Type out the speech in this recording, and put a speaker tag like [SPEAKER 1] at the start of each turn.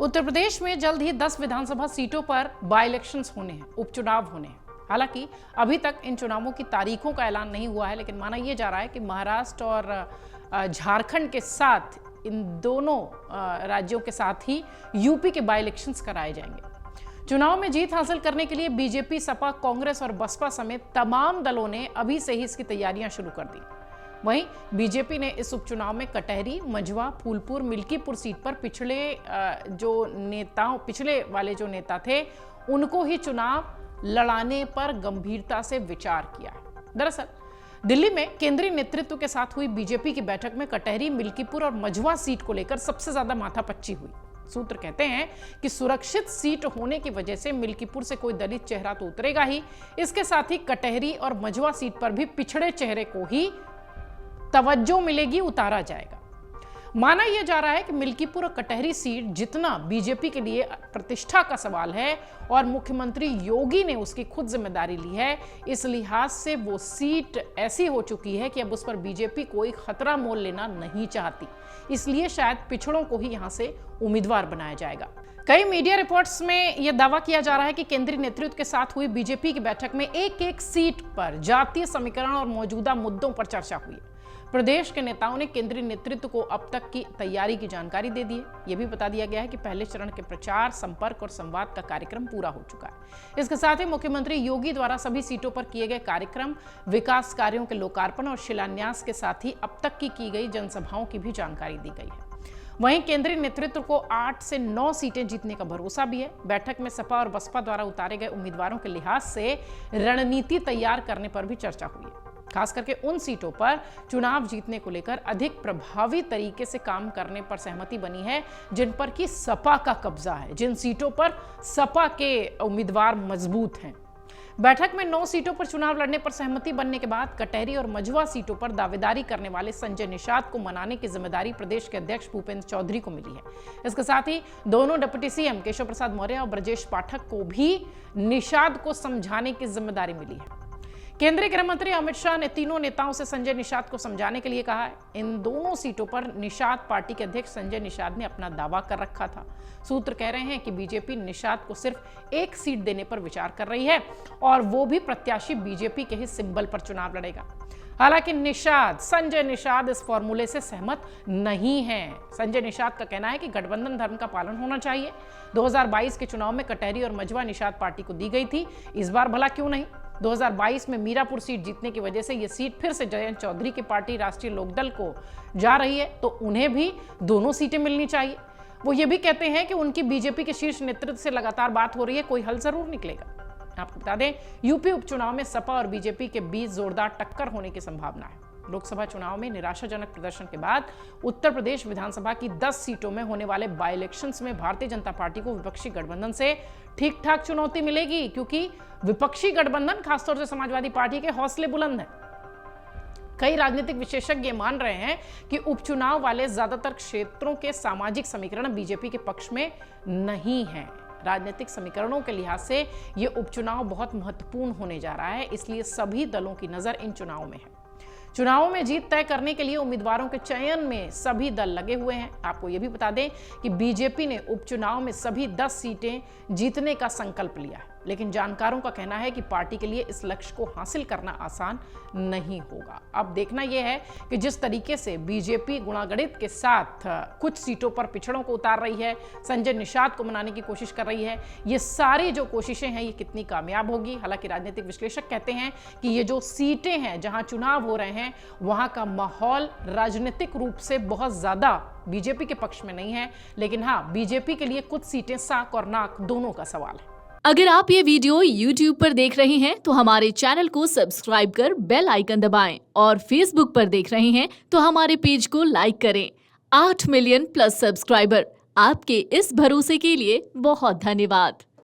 [SPEAKER 1] उत्तर प्रदेश में जल्द ही 10 विधानसभा सीटों पर बाई इलेक्शंस होने हैं, उपचुनाव होने हैं। हालांकि अभी तक इन चुनावों की तारीखों का ऐलान नहीं हुआ है, लेकिन माना यह जा रहा है कि महाराष्ट्र और झारखंड के साथ इन दोनों राज्यों के साथ ही यूपी के बाई इलेक्शंस कराए जाएंगे। चुनाव में जीत हासिल करने के लिए बीजेपी, सपा, कांग्रेस और बसपा समेत तमाम दलों ने अभी से ही इसकी तैयारियां शुरू कर दी। वहीं बीजेपी ने इस उपचुनाव में कटहरी, मझवा, फूलपुर, मिल्कीपुर सीट पर पिछले वाले जो नेता थे उनको ही चुनाव लड़ाने पर गंभीरता से विचार किया है। दरअसल दिल्ली में केंद्रीय नेतृत्व के साथ हुई बीजेपी की बैठक में कटहरी, मिल्कीपुर और मझवा सीट को लेकर सबसे ज्यादा माथापच्ची हुई। सूत्र कहते हैं कि सुरक्षित सीट होने की वजह से मिल्कीपुर से कोई दलित चेहरा तो उतरेगा ही, इसके साथ ही कटहरी और मझवा सीट पर भी पिछड़े चेहरे को ही तवज्जो मिलेगी, उतारा जाएगा। माना यह जा रहा है कि मिल्कीपुर और कटहरी सीट जितना बीजेपी के लिए प्रतिष्ठा का सवाल है और मुख्यमंत्री योगी ने उसकी खुद जिम्मेदारी ली है, इस लिहाज से वो सीट ऐसी हो चुकी है कि अब उस पर बीजेपी कोई खतरा मोल लेना नहीं चाहती। इसलिए शायद पिछड़ों को ही यहां से उम्मीदवार बनाया जाएगा। कई मीडिया रिपोर्ट्स में यह दावा किया जा रहा है कि केंद्रीय नेतृत्व के साथ हुई बीजेपी की बैठक में एक एक सीट पर जातीय समीकरण और मौजूदा मुद्दों पर चर्चा हुई। प्रदेश के नेताओं ने केंद्रीय नेतृत्व को अब तक की तैयारी की जानकारी दे दी है। यह भी बता दिया गया है कि पहले चरण के प्रचार, संपर्क और संवाद का कार्यक्रम पूरा हो चुका है। इसके साथ ही मुख्यमंत्री योगी द्वारा सभी सीटों पर किए गए कार्यक्रम, विकास कार्यों के लोकार्पण और शिलान्यास के साथ ही अब तक की गई जनसभाओं की भी जानकारी दी गई है। वहीं केंद्रीय नेतृत्व को 8 से 9 सीटें जीतने का भरोसा भी है। बैठक में सपा और बसपा द्वारा उतारे गए उम्मीदवारों के लिहाज से रणनीति तैयार करने पर भी चर्चा हुई है। खास करके उन सीटों पर चुनाव जीतने को लेकर अधिक प्रभावी तरीके से काम करने पर सहमति बनी है जिन पर कि सपा का कब्जा है, जिन सीटों पर सपा के उम्मीदवार मजबूत हैं। बैठक में 9 सीटों पर चुनाव लड़ने पर सहमति बनने के बाद कटहरी और मझवा सीटों पर दावेदारी करने वाले संजय निषाद को मनाने की जिम्मेदारी प्रदेश के अध्यक्ष भूपेंद्र चौधरी को मिली है। इसके साथ ही दोनों डिप्टी सीएम केशव प्रसाद मौर्य और ब्रजेश पाठक को भी निषाद को समझाने की जिम्मेदारी मिली है। केंद्रीय गृह मंत्री अमित शाह ने तीनों नेताओं से संजय निषाद को समझाने के लिए कहा है। इन दोनों सीटों पर निषाद पार्टी के अध्यक्ष संजय निषाद ने अपना दावा कर रखा था। सूत्र कह रहे हैं कि बीजेपी निषाद को सिर्फ एक सीट देने पर विचार कर रही है और वो भी प्रत्याशी बीजेपी के ही सिंबल पर चुनाव लड़ेगा। हालांकि संजय निषाद इस फॉर्मूले से सहमत नहीं है। संजय निषाद का कहना है कि गठबंधन धर्म का पालन होना चाहिए। 2022 के चुनाव में कटहरी और मझवा निषाद पार्टी को दी गई थी, इस बार भला क्यों नहीं। 2022 में मीरापुर सीट जीतने की वजह से यह सीट फिर से जयंत चौधरी की पार्टी राष्ट्रीय लोकदल को जा रही है, तो उन्हें भी दोनों सीटें मिलनी चाहिए। वो ये भी कहते हैं कि उनकी बीजेपी के शीर्ष नेतृत्व से लगातार बात हो रही है, कोई हल जरूर निकलेगा। आपको बता दें, यूपी उपचुनाव में सपा और बीजेपी के बीच जोरदार टक्कर होने की संभावना है। लोकसभा चुनाव में निराशाजनक प्रदर्शन के बाद उत्तर प्रदेश विधानसभा की 10 सीटों में होने वाले बाई इलेक्शंस में भारतीय जनता पार्टी को विपक्षी गठबंधन से ठीक ठाक चुनौती मिलेगी, क्योंकि विपक्षी गठबंधन खासतौर से समाजवादी पार्टी के हौसले बुलंद हैं। कई राजनीतिक विशेषज्ञ मान रहे हैं कि उपचुनाव वाले ज्यादातर क्षेत्रों के सामाजिक समीकरण बीजेपी के पक्ष में नहीं है। राजनीतिक समीकरणों के लिहाज से यह उपचुनाव बहुत महत्वपूर्ण होने जा रहा है, इसलिए सभी दलों की नजर इन चुनावों में है। चुनावों में जीत तय करने के लिए उम्मीदवारों के चयन में सभी दल लगे हुए हैं। आपको यह भी बता दें कि बीजेपी ने उपचुनाव में सभी 10 सीटें जीतने का संकल्प लिया है, लेकिन जानकारों का कहना है कि पार्टी के लिए इस लक्ष्य को हासिल करना आसान नहीं होगा। अब देखना यह है कि जिस तरीके से बीजेपी गुणागणित के साथ कुछ सीटों पर पिछड़ों को उतार रही है, संजय निषाद को मनाने की कोशिश कर रही है, ये सारी जो कोशिशें हैं ये कितनी कामयाब होगी। हालांकि राजनीतिक विश्लेषक कहते हैं कि ये जो सीटें हैं जहां चुनाव हो रहे हैं वहां का माहौल राजनीतिक रूप से बहुत ज्यादा बीजेपी के पक्ष में नहीं है, लेकिन हाँ, बीजेपी के लिए कुछ सीटें साक और नाक दोनों का सवाल है।
[SPEAKER 2] अगर आप ये वीडियो YouTube पर देख रहे हैं तो हमारे चैनल को सब्सक्राइब कर बेल आइकन दबाएं और Facebook पर देख रहे हैं तो हमारे पेज को लाइक करें। 8 मिलियन प्लस सब्सक्राइबर, आपके इस भरोसे के लिए बहुत धन्यवाद।